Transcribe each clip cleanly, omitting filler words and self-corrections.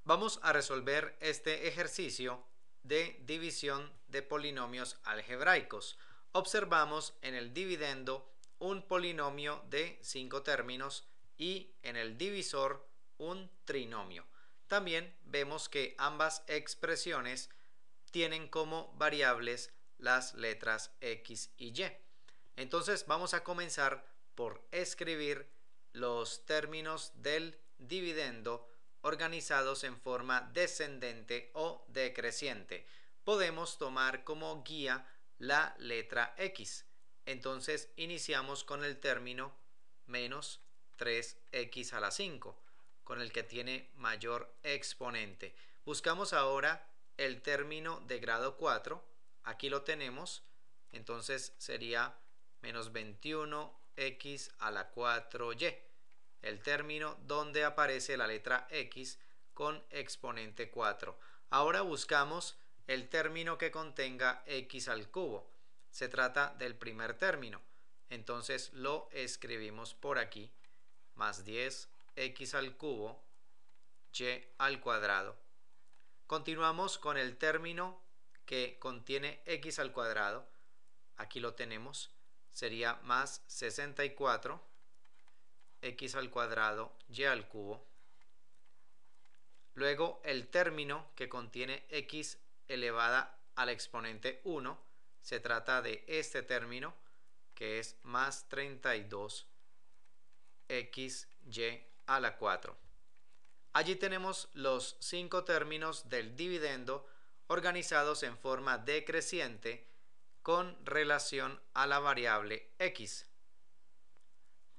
Vamos a resolver este ejercicio de división de polinomios algebraicos. Observamos en el dividendo un polinomio de 5 términos y en el divisor un trinomio. También vemos que ambas expresiones tienen como variables las letras X y Y. Entonces vamos a comenzar por escribir los términos del dividendo organizados en forma descendente o decreciente. Podemos tomar como guía la letra X. Entonces iniciamos con el término menos 3x a la 5, con el que tiene mayor exponente. Buscamos ahora el término de grado 4. Aquí lo tenemos. Entonces sería menos 21x a la 4y, el término donde aparece la letra X con exponente 4. Ahora buscamos el término que contenga X al cubo. Se trata del primer término. Entonces lo escribimos por aquí, más 10x al cubo y al cuadrado. Continuamos con el término que contiene x al cuadrado. Aquí lo tenemos. Sería más 64 x al cuadrado y al cubo. Luego el término que contiene x elevada al exponente 1. Se trata de este término, que es más 32 xy a la 4. Allí tenemos los 5 términos del dividendo organizados en forma decreciente con relación a la variable x.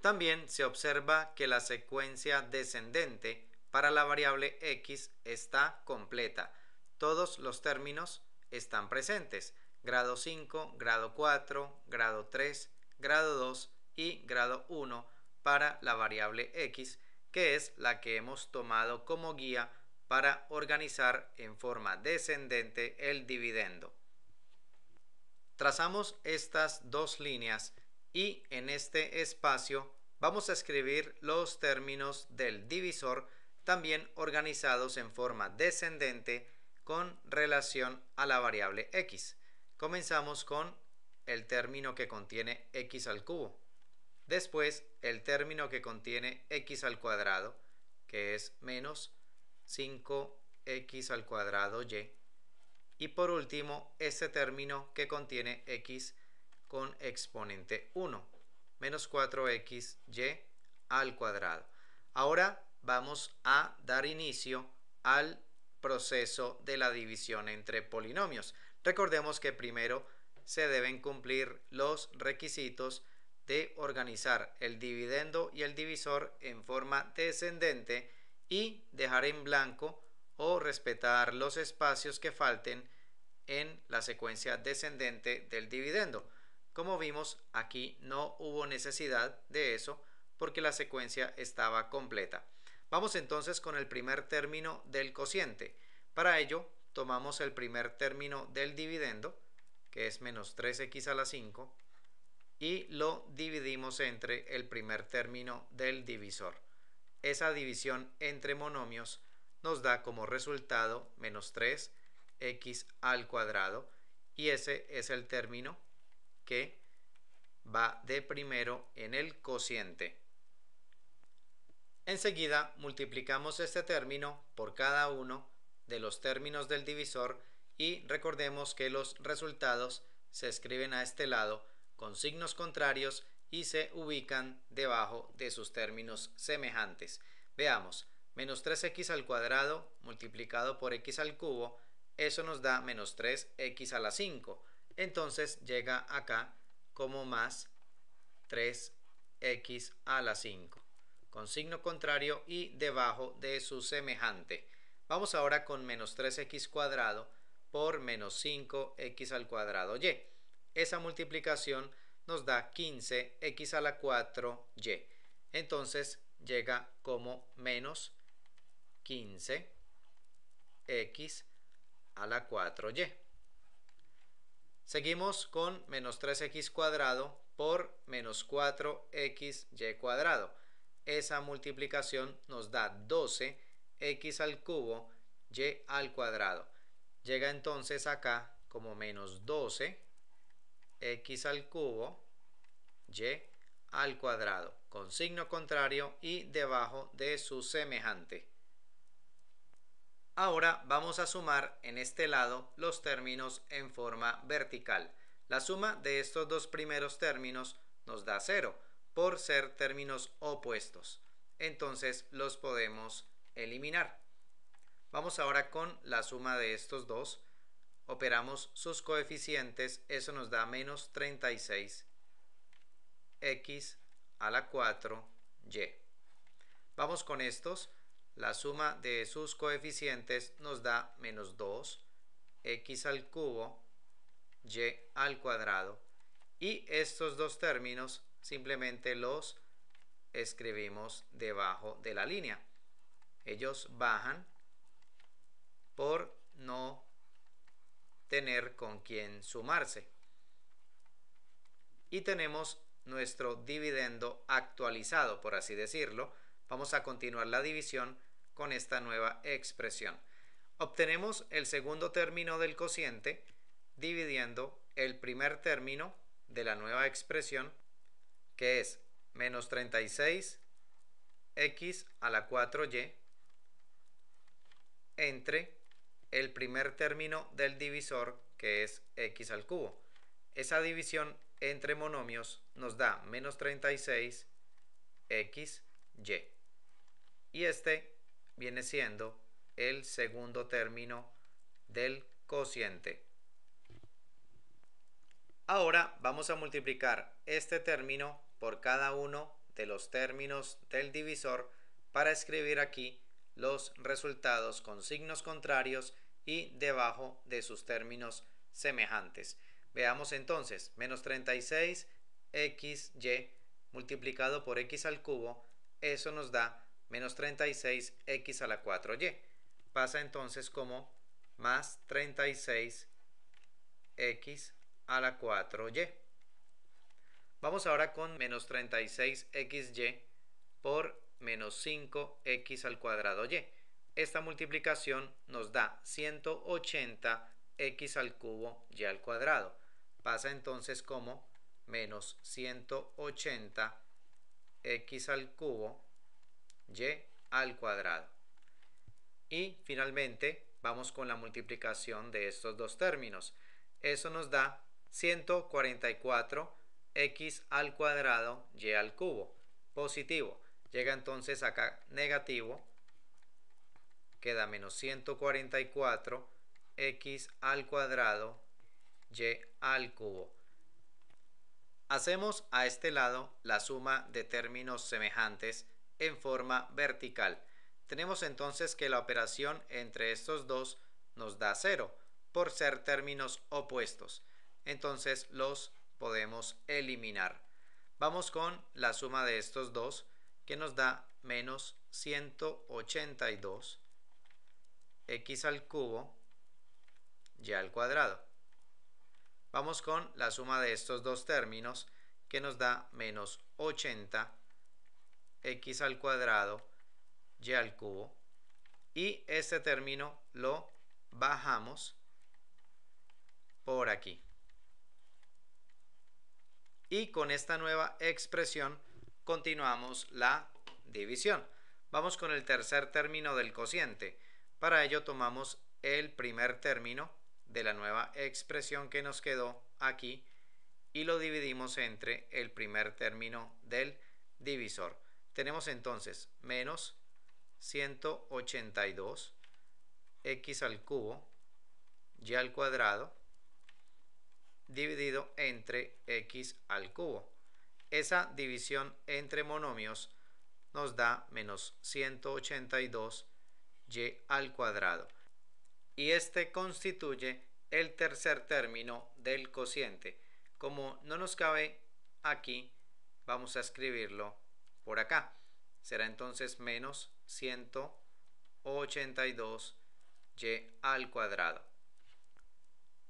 También se observa que la secuencia descendente para la variable x está completa. Todos los términos están presentes: grado 5, grado 4, grado 3, grado 2 y grado 1 para la variable x, que es la que hemos tomado como guía para organizar en forma descendente el dividendo. Trazamos estas dos líneas y en este espacio vamos a escribir los términos del divisor, también organizados en forma descendente con relación a la variable x. Comenzamos con el término que contiene x al cubo. Después el término que contiene x al cuadrado, que es menos 5x al cuadrado y. Y por último, este término que contiene x con exponente 1, menos 4xy al cuadrado. Ahora vamos a dar inicio al proceso de la división entre polinomios. Recordemos que primero se deben cumplir los requisitos de organizar el dividendo y el divisor en forma descendente y dejar en blanco o respetar los espacios que falten en la secuencia descendente del dividendo. Como vimos, aquí no hubo necesidad de eso porque la secuencia estaba completa. Vamos entonces con el primer término del cociente. Para ello, tomamos el primer término del dividendo, que es menos 3x a la 5, y lo dividimos entre el primer término del divisor. Esa división entre monomios nos da como resultado menos 3x al cuadrado, y ese es el término que va de primero en el cociente. Enseguida multiplicamos este término por cada uno de los términos del divisor y recordemos que los resultados se escriben a este lado con signos contrarios y se ubican debajo de sus términos semejantes. Veamos, menos 3x al cuadrado multiplicado por x al cubo, eso nos da menos 3x a la 5. Entonces llega acá como más 3x a la 5, con signo contrario y debajo de su semejante. Vamos ahora con menos 3x cuadrado por menos 5x al cuadrado y. Esa multiplicación nos da 15x a la 4y. Entonces llega como menos 15x a la 4y. Seguimos con menos 3x cuadrado por menos 4xy cuadrado. Esa multiplicación nos da 12x al cubo y al cuadrado. Llega entonces acá como menos 12 x al cubo y al cuadrado, con signo contrario y debajo de su semejante. Ahora vamos a sumar en este lado los términos en forma vertical. La suma de estos dos primeros términos nos da 0 por ser términos opuestos. Entonces los podemos eliminar. Vamos ahora con la suma de estos dos. Operamos sus coeficientes, eso nos da menos 36 x a la 4y. Vamos con estos. La suma de sus coeficientes nos da menos 2 x al cubo y al cuadrado. Y estos dos términos simplemente los escribimos debajo de la línea. Ellos bajan por no tener con quién sumarse. Y tenemos nuestro dividendo actualizado, por así decirlo. Vamos a continuar la división con esta nueva expresión. Obtenemos el segundo término del cociente dividiendo el primer término de la nueva expresión, que es menos 36 x a la 4y, entre el primer término del divisor, que es x al cubo. Esa división entre monomios nos da menos 36 xy. Y este viene siendo el segundo término del cociente. Ahora vamos a multiplicar este término por cada uno de los términos del divisor para escribir aquí los resultados con signos contrarios y debajo de sus términos semejantes. Veamos entonces, menos 36 xy multiplicado por x al cubo, eso nos da menos 36 x a la 4y. Pasa entonces como más 36 x a la 4y. Vamos ahora con menos 36 xy por menos 5 x al cuadrado y. Esta multiplicación nos da 180 x al cubo y al cuadrado. Pasa entonces como menos 180 x al cubo y al cuadrado. Y finalmente vamos con la multiplicación de estos dos términos. Eso nos da 144 x al cuadrado y al cubo, positivo. Llega entonces acá negativo, queda menos 144 x al cuadrado y al cubo. Hacemos a este lado la suma de términos semejantes en forma vertical. Tenemos entonces que la operación entre estos dos nos da 0 por ser términos opuestos. Entonces los podemos eliminar. Vamos con la suma de estos dos, que nos da menos 182 x al cubo y al cuadrado. Vamos con la suma de estos dos términos, que nos da menos 80 x al cuadrado y al cubo. Y este término lo bajamos por aquí. Y con esta nueva expresión continuamos la división. Vamos con el tercer término del cociente. Para ello tomamos el primer término de la nueva expresión que nos quedó aquí y lo dividimos entre el primer término del divisor. Tenemos entonces menos 182 x al cubo y al cuadrado dividido entre x al cubo. Esa división entre monomios nos da menos 182 y al cuadrado. Y este constituye el tercer término del cociente. Como no nos cabe aquí, vamos a escribirlo por acá. Será entonces menos 182 y al cuadrado.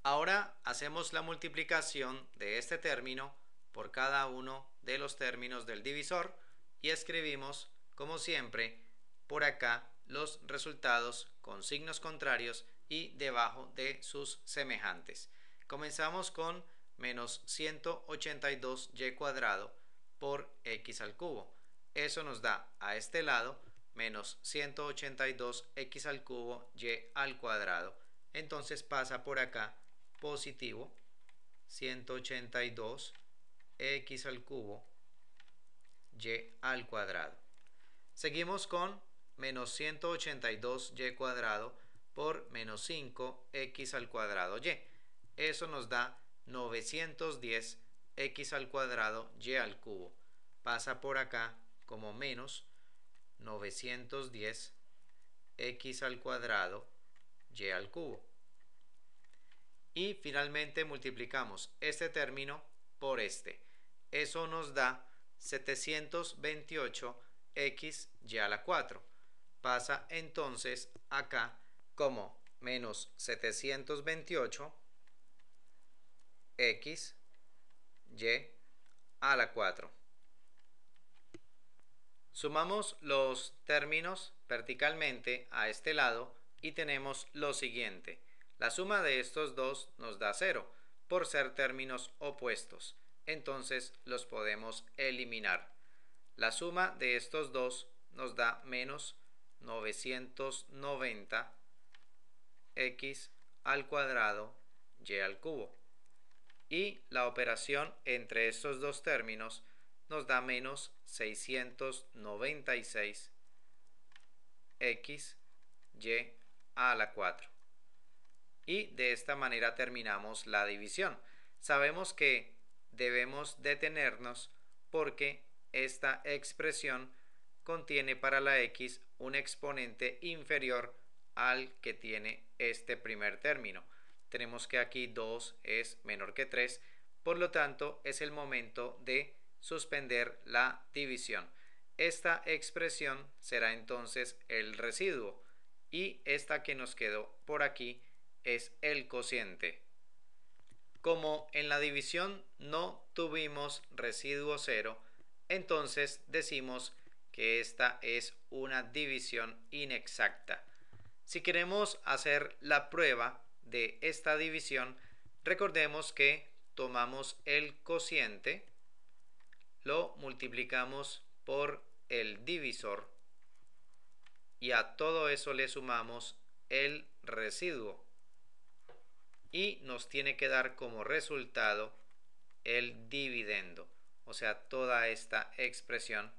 Ahora hacemos la multiplicación de este término por cada uno de los términos del divisor y escribimos, como siempre, por acá los resultados con signos contrarios y debajo de sus semejantes. Comenzamos con menos 182y cuadrado por x al cubo. Eso nos da a este lado menos 182x al cubo y al cuadrado. Entonces pasa por acá positivo 182x al cubo y al cuadrado. Seguimos con menos 182y cuadrado por menos 5x al cuadrado y. Eso nos da 910x al cuadrado y al cubo. Pasa por acá como menos 910x al cuadrado y al cubo. Y finalmente multiplicamos este término por este. Eso nos da 728x y a la 4. Pasa entonces acá como menos 728 x y a la 4. Sumamos los términos verticalmente a este lado y tenemos lo siguiente. La suma de estos dos nos da 0 por ser términos opuestos. Entonces los podemos eliminar. La suma de estos dos nos da menos 990 x al cuadrado y al cubo. Y la operación entre estos dos términos nos da menos 696 x y a la 4. Y de esta manera terminamos la división. Sabemos que debemos detenernos porque esta expresión contiene para la x un exponente inferior al que tiene este primer término. Tenemos que aquí 2 es menor que 3, por lo tanto es el momento de suspender la división. Esta expresión será entonces el residuo y esta que nos quedó por aquí es el cociente. Como en la división no tuvimos residuo 0, entonces decimos que esta es una división inexacta. Si queremos hacer la prueba de esta división, recordemos que tomamos el cociente, lo multiplicamos por el divisor y a todo eso le sumamos el residuo y nos tiene que dar como resultado el dividendo, o sea, toda esta expresión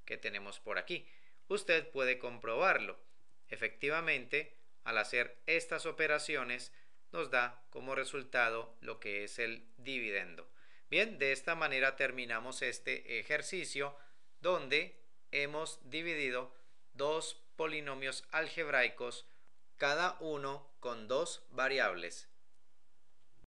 que tenemos por aquí. Usted puede comprobarlo. Efectivamente, al hacer estas operaciones nos da como resultado lo que es el dividendo. Bien, de esta manera terminamos este ejercicio donde hemos dividido dos polinomios algebraicos, cada uno con dos variables.